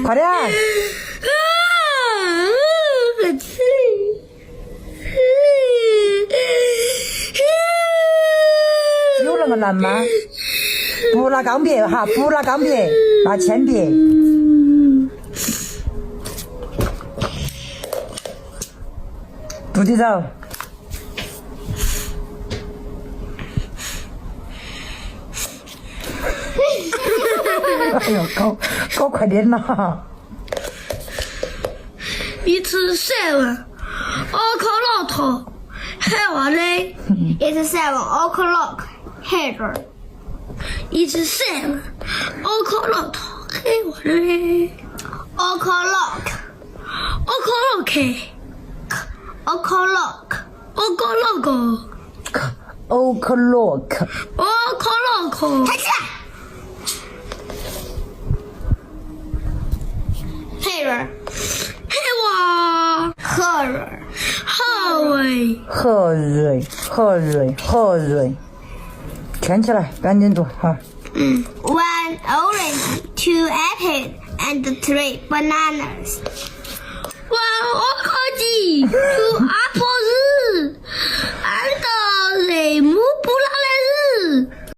快点！很吃力。有那么难吗？不拿钢笔哈，不拿钢笔，拿铅笔。肚子走。哎呦，搞快点呐！It's 7 o'clock here. It's 7 o'clock here. It's 7 o'clock here. O'clock. O'clock. O'clock. O'clock. O'clock。开始。Here. Here. Hurry. Hurry。圈起来，赶紧读哈。1 orange, 2 apples, and 3 bananas. 1 orange, 2